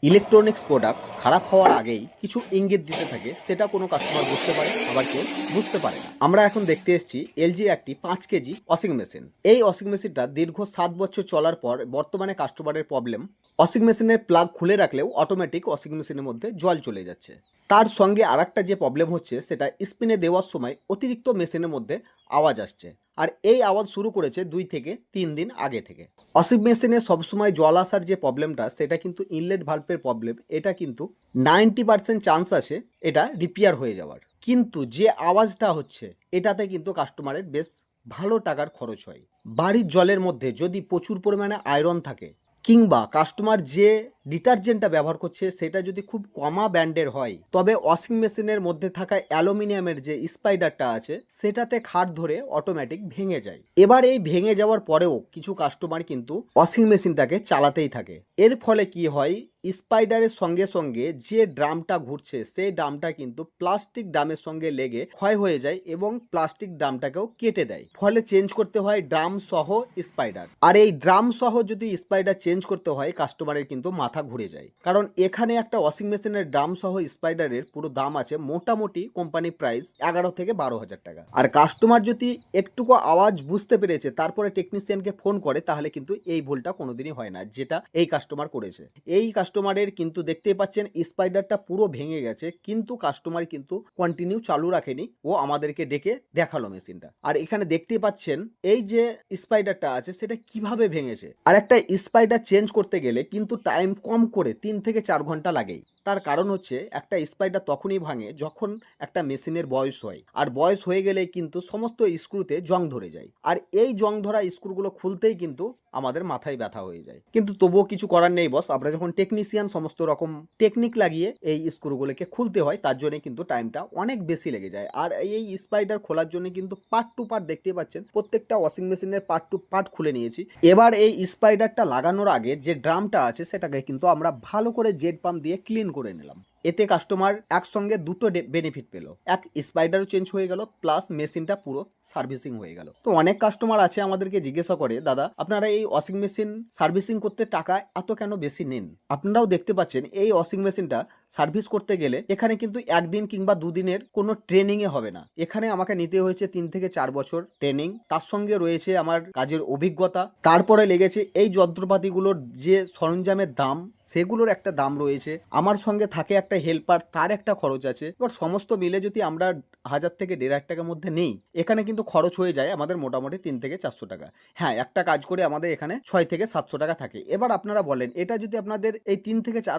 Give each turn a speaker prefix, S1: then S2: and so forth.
S1: Electronics product খারাপ হওয়ার আগেই কিছু ইঙ্গিত দিতে থাকে, সেটা কোনো কাস্টমার বুঝতে পারে, আবার কেউ বুঝতে পারে না। আমরা এখন দেখতে এসেছি এলজির একটি 5 কেজি ওয়াশিং মেশিন। এই ওয়াশিং মেশিনটা দীর্ঘ 7 বছর চলার পর বর্তমানে কাস্টমারের প্রবলেম, ওয়াশিং মেশিনের প্লাগ খুলে রাখলেও অটোমেটিক ওয়াশিং মেশিনের মধ্যে জল চলে যাচ্ছে। তার সঙ্গে আরেকটা যে প্রবলেম হচ্ছে, সেটা স্পিনে দেওয়ার সময় অতিরিক্ত মেশিনের মধ্যে আওয়াজ আসছে। আর এই আওয়াজ শুরু করেছে 2 থেকে 3 দিন আগে থেকে। ওয়াশিং মেশিনে সবসময় জল আসার যে প্রবলেমটা, সেটা কিন্তু ইনলেট ভাল্বের প্রবলেম। এটা কিন্তু 90% চান্স আছে এটা রিপেয়ার হয়ে যাওয়ার। কিন্তু যে আওয়াজটা হচ্ছে, এটাতে কিন্তু কাস্টমারের বেশ ভালো টাকার খরচ হয়। বাড়ির জলের মধ্যে যদি প্রচুর পরিমাণে আয়রন থাকে, কিংবা কাস্টমার যে ডিটারজেন্টটা ব্যবহার করছে সেটা যদি খুব কমা ব্র্যান্ডের হয়, তবে ওয়াশিং মেশিনের মধ্যে থাকা অ্যালুমিনিয়ামের যে স্পাইডারটা আছে, সেটাতে খাট ধরে অটোমেটিক ভেঙে যায়। এবার এই ভেঙে যাওয়ার পরেও কিছু কাস্টমার কিন্তু ওয়াশিং মেশিনটাকে চালাতেই থাকে। এর ফলে কি হয়, স্পাইডারের সঙ্গে সঙ্গে যে ড্রামটা ঘুরছে, সেই ড্রামটা কিন্তু প্লাস্টিক ড্রামের সঙ্গে লেগে ক্ষয় হয়ে যায় এবং প্লাস্টিক ড্রামটাকেও কেটে দেয়। ফলে চেঞ্জ করতে হয় ড্রাম সহ স্পাইডার। আর এই ড্রাম সহ যদি স্পাইডার চেঞ্জ করতে হয়, কাস্টমারের কিন্তু মাথা ঘুরে যায়। কারণ এখানে একটা ওয়াশিং মেশিনের ড্রাম সহ স্পাইডারের পুরো দাম আছে মোটামুটি কোম্পানি প্রাইস 11 থেকে 12 হাজার টাকা। আর কাস্টমার যদি একটুকু আওয়াজ বুঝতে পেরেছে তারপরে টেকনিশিয়ানকে ফোন করে, তাহলে কিন্তু এই ভুলটা কোনোদিনই হয় না, যেটা এই কাস্টমার করেছে। এই কাস্টমারের কিন্তু দেখতেই পাচ্ছেন স্পাইডারটা পুরো ভেঙে গেছে, কিন্তু কাস্টমার কিন্তু কন্টিনিউ চালু রাখেনি, ও আমাদেরকে ডেকে দেখালো মেশিনটা। আর এখানে দেখতেই পাচ্ছেন এই যে স্পাইডারটা আছে, সেটা কিভাবে ভেঙেছে। আর একটা স্পাইডার চেঞ্জ করতে গেলে কিন্তু টাইম কম করে 3 থেকে 4 ঘন্টা লাগেই। তার কারণ হচ্ছে, একটা স্পাইডার তখনই ভাঙে যখন একটা মেশিনের বয়স হয়, আর বয়স হয়ে গেলে কিন্তু সমস্ত স্ক্রুতে জং ধরে যায়। আর এই জং ধরা স্ক্রুগুলো খুলতেই কিন্তু আমাদের মাথায় ব্যথা হয়ে যায়। কিন্তু তবুও কিছু করার নেই বস, আমরা যখন টেকনিশিয়ান, সমস্ত রকম টেকনিক লাগিয়ে এই স্ক্রুগুলোকে খুলতে হয়, তার জন্য কিন্তু টাইমটা অনেক বেশি লেগে যায়। আর এই স্পাইডার খোলার জন্য কিন্তু পার্ট টু পার্ট দেখতে পাচ্ছেন, প্রত্যেকটা ওয়াশিং মেশিনের পার্ট টু পার্ট খুলে নিয়েছি। এবার এই স্পাইডারটা লাগানোর আগে যে ড্রামটা আছে, সেটাকে কিন্তু আমরা ভালো করে জেট পাম্প দিয়ে ক্লিন করে নিলাম। এতে কাস্টমার একসঙ্গে দুটো বেনিফিট পেলো, এক স্পাইডারও চেঞ্জ হয়ে গেল, প্লাস মেশিনটা পুরো সার্ভিসিং হয়ে গেল। তো অনেক কাস্টমার আছে আমাদেরকে জিজ্ঞাসা করে, দাদা আপনারা এই ওয়াশিং মেশিন সার্ভিসিং করতে টাকা এত কেন বেশি নেন? আপনারাও দেখতে পাচ্ছেন এই ওয়াশিং মেশিনটা সার্ভিস করতে গেলে এখানে কিন্তু একদিন কিংবা দুদিনের কোনো ট্রেনিং এ হবে না। এখানে আমাকে নিতে হয়েছে 3 থেকে 4 বছর ট্রেনিং, তার সঙ্গে রয়েছে আমার কাজের অভিজ্ঞতা, তারপরে লেগেছে এই যন্ত্রপাতিগুলোর যে সরঞ্জামের দাম, সেগুলোর একটা দাম রয়েছে, আমার সঙ্গে থাকে একটা হেল্পার, তার একটা খরচ আছে। এবার সমস্ত মিলে যদি আমরা 1000 থেকে 1500 টাকার মধ্যে নেই, এখানে কিন্তু খরচ হয়ে যায় আমাদের মোটামুটি 3 থেকে 400 টাকা। হ্যাঁ, একটা কাজ করে আমাদের এখানে 6 থেকে 700 টাকা থাকে। এবার আপনারা বলেন, এটা যদি আপনাদের এই 3 থেকে 4